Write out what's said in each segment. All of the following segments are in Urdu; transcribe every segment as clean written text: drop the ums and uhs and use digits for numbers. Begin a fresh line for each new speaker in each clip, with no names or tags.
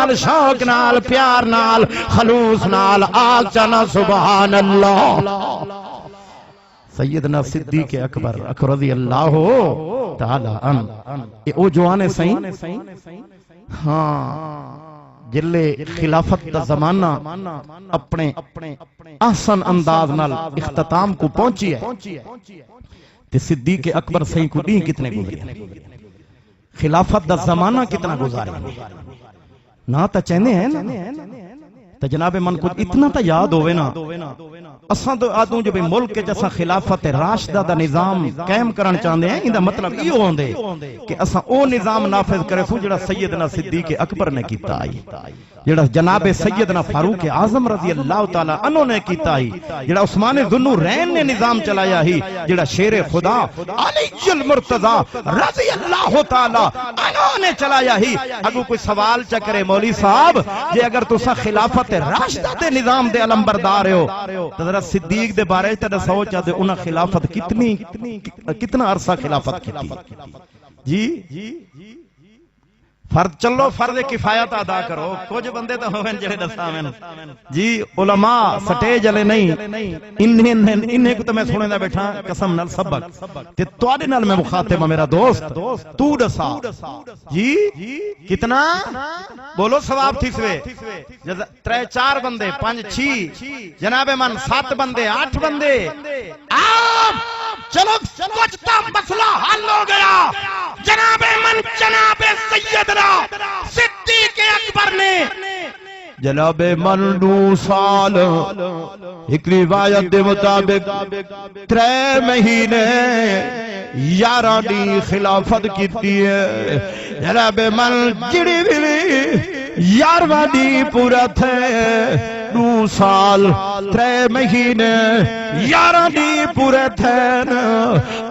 نال شوق نال پیار نال خلوص نال آگ چانا سبحان اللہ۔ سیدنا صدیق اکبر رضی اللہ تعالی عنہ او جوانے سائیں ہاں جلے خلافت دا زمانہ اپنے احسن انداز نال اختتام کو پہنچی ہے تے صدیق اکبر سائیں کو دین کتنے گزرے، خلافت دا زمانہ کتنا گزارے نا تا چہنے ہیں نا تا جناب من کو اتنا تا یاد ہوئے نا اساں تو آدوں جو بھی ملک کے جیسا خلافت راشدہ دا نظام قائم کرن چاندے ہیں اندہ مطلب یہ ہوندے کہ اساں او نظام نافذ کرے سو جڑا سیدنا صدیق اکبر نے کیتا آئی، جڑا جناب سیدنا فاروق اعظم رضی اللہ تعالی عنہ نے کیتا آئی، جڑا عثمان ذوالنورین نے نظام چلایا ہی، جڑا شیر خدا علی المرتضی رضی اللہ تعالی عنہ نے چلایا ہی۔ اگو کوئی سوال چکرے مولوی صاحب جے اگر تسا خلافت راشدہ دے نظام دے علمبردار ہو تو ذرا صدیق دے بارے تے سوچا دے انہاں خلافت کتنا عرصہ خلافت کی جی فرد چلو فرد کفایت ادا کرو، کچھ بندے تو ہوئے جڑے دساویں جی علماء سٹیج والے نہیں انہیں کو تو میں سنے دا بیٹھا قسم نال سبق تے تواڈے نال میں مخاطب ہوں میرا دوست، تو دسا جی کتنا بولو ثواب تھی سوے 3-4 بندے 5-6 جناب من 7 بندے 8 بندے آپ چلو کچھ تو مسئلہ حل ہو گیا، جناب من جناب سیدنا صدیق اکبر نے جناب من 2 سال ایک روایت دے مطابق 3 مہینے 11 دی خلافت کیتی ہے، جناب من جڑی بھی 11 دی پورا تھے 2 سال 3 مہینے 11 دی پورے تھے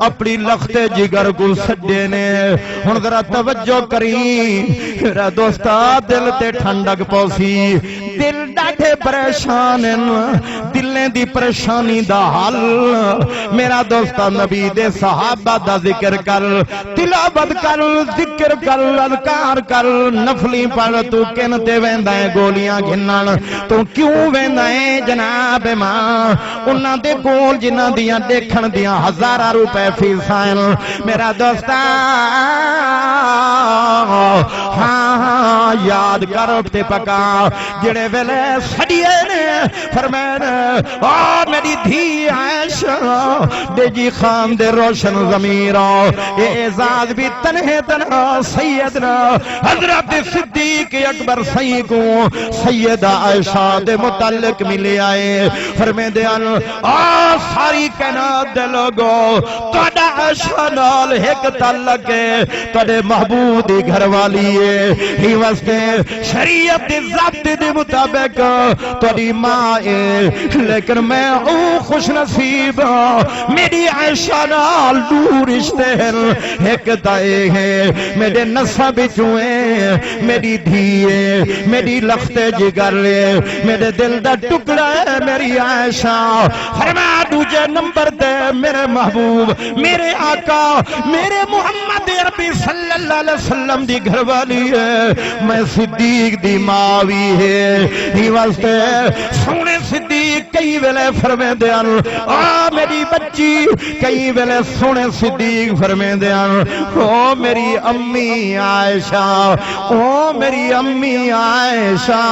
اپنی لخت جگر کو سجے نے۔ ہن ذرا توجہ کری میرا دوستا دل تے ٹھنڈک پوسی، دل ڈاٹے پریشان دلیں دی پریشانی دا حل میرا دوستا نبی دے صحابہ دا ذکر کر، تلاوت کر، ذکر کر، اذکار کر، نفلی پڑھ، تو کن تے ویندا ہے گولیاں گھنن، تو کیوں ویندا ہے جناب ماں انہاں دے کول جنہاں دیاں دیکھن دیاں 1000 روپے فیساں میرا دوستا ہاں یاد کر تے پکا جڑے ویلے سڑیے نے فرمایا او میری دھی عائشہ دے جی خان دے روشن ضمیرہ اعزاز بھی تنہا سیدنا حضرت صدیق اکبر سیدی کو سیدہ عائشہ دے متعلق ملے آئے فرمے دیان ساری کائنات دے لوگو توڑا عائشہ نال ایک تعلق ہے، توڑے محبوب دی گھر والی ہے، ہی واسطے شریعت دی ضابطے دے مطابق توڑی ماں ہے، لیکن میں او خوش نصیب میری عائشہ نال دور رشتے ہیں، ایک دائے ہیں میرے نسب چوئے میری دھیے میری لخت جگر میرے دل دا ٹکڑا ہے میری عائشہ۔ فرمایا دوجہ نمبر دے میرے محبوب میرے آقا میرے محمد عربی صلی اللہ علیہ وسلم دی گھر والی ہے، میں صدیق دی ماوی ہے، ہی واسطے سونے صدیق کئی ویلے فرمے دیان میری بچی، کئی ویلے سونے صدیق فرمے دیان او میری امی عائشہ، او میری امی عائشہ،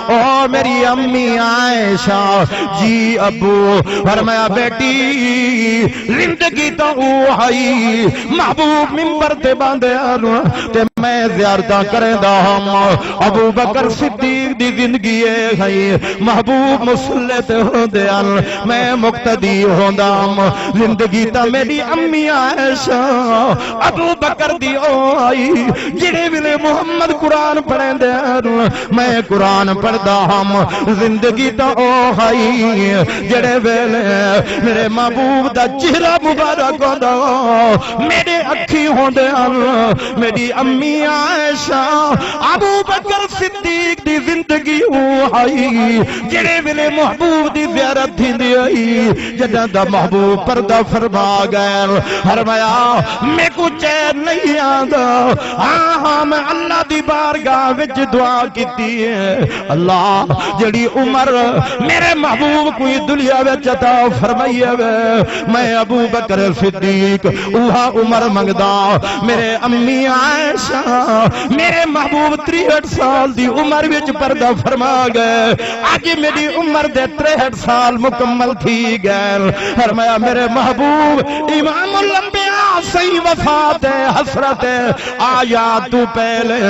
او میری امی عائشہ جی ابو فرمایا بیٹی زندگی تو آئی محبوب ممبر تے باندھے تے میں زیارتاں کریں دا ہم ابو بکر صدیق دی زندگی ہے محبوب مسلح تے ہوں دے میں مقتدی ہوں دا ہم زندگی تا میری امی عائشہ ابو بکر دی آئی جڑے ویلے محمد قرآن پڑھیں دے میں قرآن پڑھ دا ہم زندگی تا آئی جڑے ویلے میرے محبوب دا چہرہ مبارک ہوں دا میرے اکھی ہوں دے میری امی عائشہ ابو بکر صدیق دی زندگی آئی جڑے ویلے محبوب دی زیارت تھی دی آئی جدہ دا اللہ محبوب پردہ فرما گئے فرمایا میں کو چین نہیں آندا ہاں میں اللہ دی بارگاہ وچ دعا کیتی ہے اللہ جڑی عمر میرے محبوب کوئی دنیا وچ عطا فرمائی ہے میں ابو بکر صدیق اوہا عمر منگدا میرے امی عائشہ میرے محبوب 63 سال دی عمر وچ پردہ فرما گئے آج میری عمر دے 63 سال مکمل تھی گئے فرمایا میرے محبوب امام الانبیاء صحیح وفات حسرت آیا تو پہلے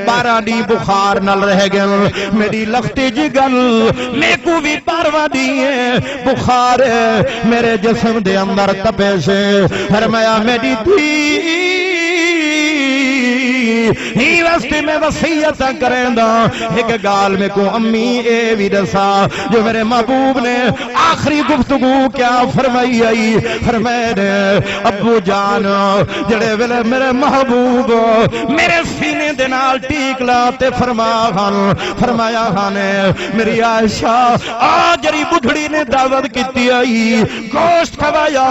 12 دی بخار نال رہ گئے میری لختی جگر میں کو بھی 12 دی بخار میرے جسم دے اندر تپے سے فرمایا میری تھی ہی واسطے میں وصیت کریں دا ایک گال میں کو امی اے بھی دسا جو میرے محبوب نے آخری گفتگو کیا فرمائی آئی فرمائے ابو جان جڑے ویلے میرے محبوب میرے سینے دے نال ٹیک لاتے فرمایا خانے میری عائشہ جڑی بڑھڑی نے دعوت کیتی آئی گوشت کھوایا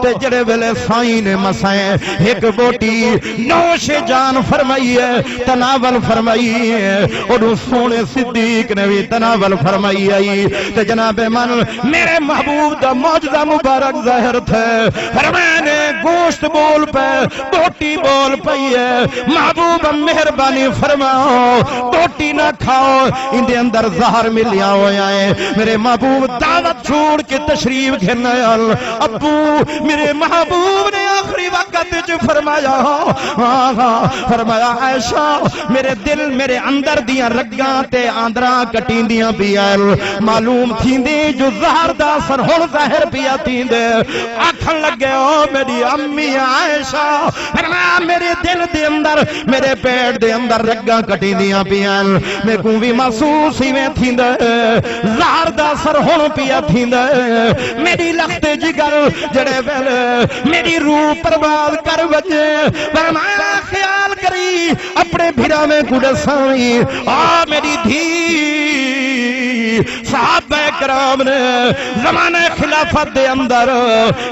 تے جڑے ویلے سائیں نے مسائیں ایک بوٹی نوش جان فرمائی ہے تناول فرمائی ہے اور سونے صدیق نے بھی تناول فرمائی آئی تے جناب من میرے محبوب دا معجزہ مبارک ظاہر تھے فرمانے گوشت بول پہ بوٹی بول پئی ہے محبوب مہربانی فرماؤ بوٹی نہ کھاؤ ان دے اندر زہر ملیا ہویا ہے میرے محبوب دعوت چھوڑ کے تشریف گھرنا ابو میرے محبوب نے آخری وقت جو فرمایا فرمایا عائشہ میرے دل میرے اندر دیاں رگاں تے آندراں کٹین دیاں پیال معلوم تھیندے جو زہر دا اثر ہن ظاہر پیا تھیندے آکھن لگے او میری امی عائشہ فرمایا میرے دل دے اندر میرے پیٹ دے اندر رگاں کٹین دیاں پیال میں کو بھی محسوس ہی میں تھیندے زہر دا اثر ہن پیا تھیندے میری لخت جگر جڑے ویلے میری روح پرواز کر وجے فرمایا خیال کری اپنے بھیرا میں گڑسائی میری دھی صحابہ کرام نے زمانہ خلافت دے اندر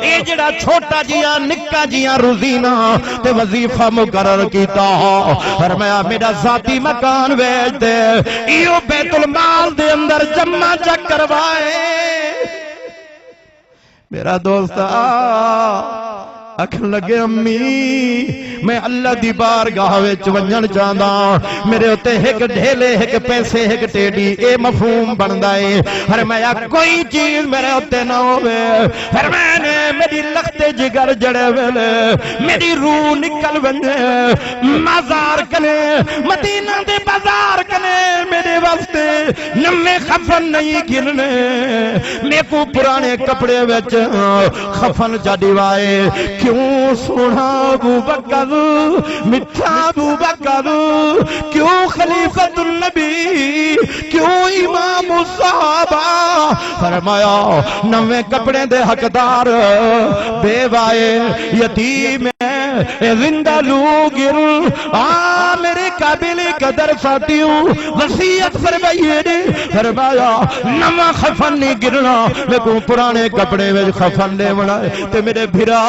اے جڑا چھوٹا جیا نکا جیا روزینہ تے وظیفہ مقرر کیتا فرمایا میرا ذاتی مکان ویج دے ایو بیت المال دے اندر جمع چک کروائے میرا دوست اکھن لگے امی میں اللہ دی بارگاہ وچ ونجن چاہندا میرے اوتے ایک ڈھیلے ایک پیسے ایک ٹیڈی اے مفہوم بندا ہے فرمایا کوئی چیز میرے اوتے نہ ہوے فرمایا میری لخت جگر جڑے ویلے میری روح نکل ونجے مزار کنے مدینہ دے بازار کنے میرے واسطے نمے خفن نہیں گرنے میں کو پرانے کپڑے وچ خفن چا دیوائے کیوں سونا ابو بکر میٹھا ابو بکر کیوں خلیفۃ النبی کیوں امام الصحابہ فرمایا نویں کپڑے دے حقدار بیوائے یتیم زندہ لوگر میرے قابل قدر ساتھیوں وصیت فرمائیے فرمایا نواں خفن نہیں گرنا میں کو پرانے کپڑے میں خفن لے بنائے تے میرے بھرا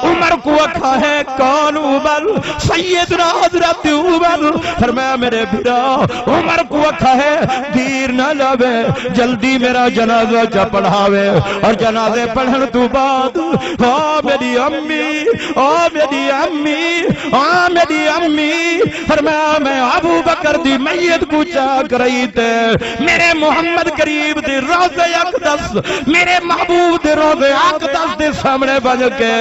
عمر کو اکھا ہے کون عمر سیدنا حضرت عمر فرمایا میرے بھرا عمر کو اکھا ہے دیر نہ لوے جلدی میرا جنازہ چا پڑھاوے اور جنازے پڑھن تو بعد میری امی میری امی فرمایا میں ابو بکر دی میت کو چاک رہی تے میرے محمد قریب دی روضہ اقدس میرے محبوب دی روضہ اقدس دے سامنے بن کے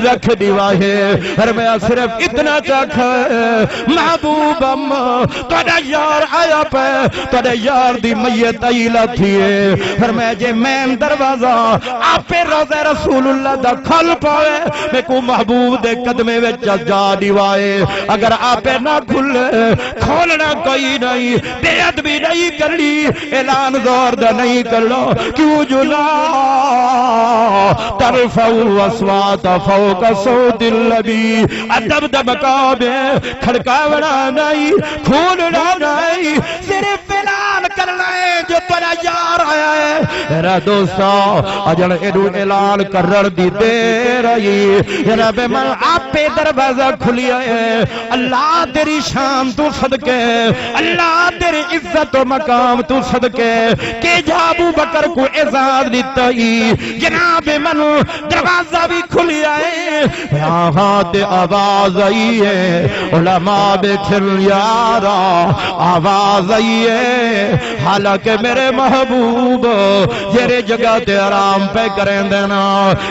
رکھ دیواہے فرمایا صرف اتنا چاکھا ہے محبوب اما توڑا یار آیا پہ توڑا یار دی میت آئیلا تھیے فرمایا جے میں دروازہ آپ روضہ رسول اللہ دا کھل پاوے میں کو محبوب دے قدمے وچ جا دیوائے اگر آپ نہ کھولنا کوئی نہیں بے ادبی نہیں کرنی اعلان زور دا نہیں کرنا کیوں جلا ترفعوا اصوات فوق صوت النبی ادب دمکابے کھڑکاونا نہیں کھولنا نہیں صرف اعلان کرنا ہے جو تیرا یار آیا ہے میرا دوستو اجڑ ایڈو اعلان کرن دی دیر آئی جناب من آپ پہ دروازہ کھلی ہے اللہ تیری شان تو صدقے اللہ تیری عزت و مقام تو صدقے کہ ابو بکر کو اعزاز دیتا ہی جناب من دروازہ بھی کھلی ہے یہاں تے آواز آئی ہے علماء بیٹھن یارا آواز آئی ہے حالانکہ میرے محبوب جیرے جگہ تے آرام پہ کریں دینا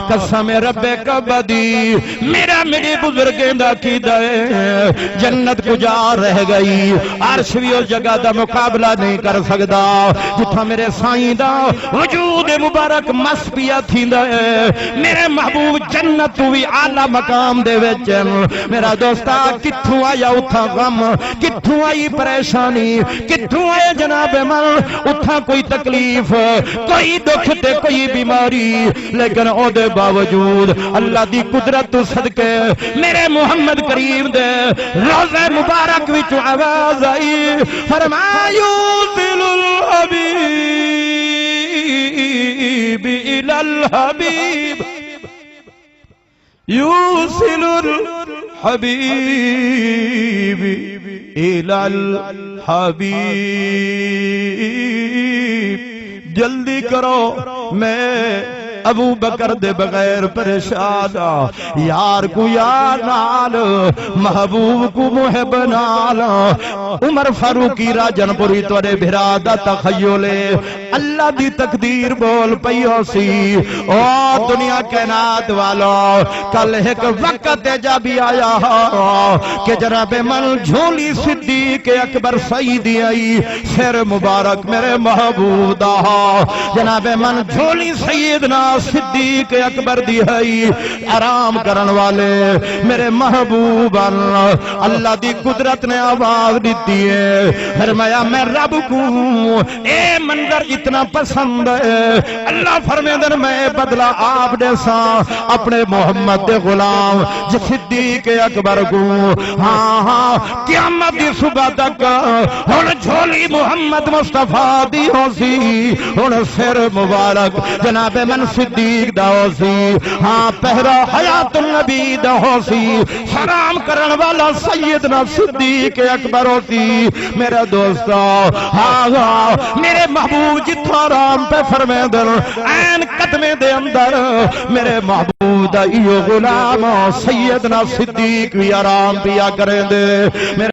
قسم رب کبدی میرا میری بزرگیں دا کی دے جنت کو جا رہ گئی عرش بھی اس جگہ دا مقابلہ نہیں کر سکتا جتھا میرے سائیں دا وجود مبارک مس پیا تھی دے میرے محبوب جنت تو بھی اعلیٰ مقام دے وچن میرا دوستا کتھوں آیا اتھا غم کتھوں آئی پریشانی کتھوں آئے جناب من اتھا کوئی تکلیف کوئی دکھ تے کوئی بیماری لیکن او دے باوجود اللہ دی قدرت تو صدقے میرے محمد کریم دے روزہ مبارک وچ آواز آئی فرمایا دل الحبیب الى الحبیب یوصل الحبیب الى الحبیب جلدی کرو میں ابو بکر دے بغیر پریشان یار کو یار نال محبوب کو محب نال عمر فاروقی راجن پوری تورے بھرا دا تخیلے اللہ دی تقدیر بول پئیو سی او دنیا کائنات والو کل ایک وقت جا بھی آیا کہ جناب من جھولی صدیق اکبر سیدی آئی سر مبارک میرے محبوب دا جناب من جھولی سیدنا صدیق اکبر دی ہے آرام کرن والے میرے محبوب اللہ دی قدرت نے آواز دیتی ہے فرمایا میں رب کو اے منظر اتنا پسند ہے اللہ فرمیدن میں بدلہ آپ دے سا اپنے محمد دے غلام جو صدیق اکبر کو ہاں ہاں قیامت دی صبح تک ہن جھولی محمد مصطفیٰ دی ہو سی ہن سر مبارک جناب من صدیق دا ہو سی ہاں پہرا حیات النبی دا ہو سی سلام کرن والا سیدنا صدیق اکبر ہو سی میرے دوستو ہاں ہاں میرے محبوب جتھا آرام پہ فرمیدن این قدمے دے اندر میرے محبوب دا ایو غلام سیدنا صدیق بھی آرام پیا کریں دے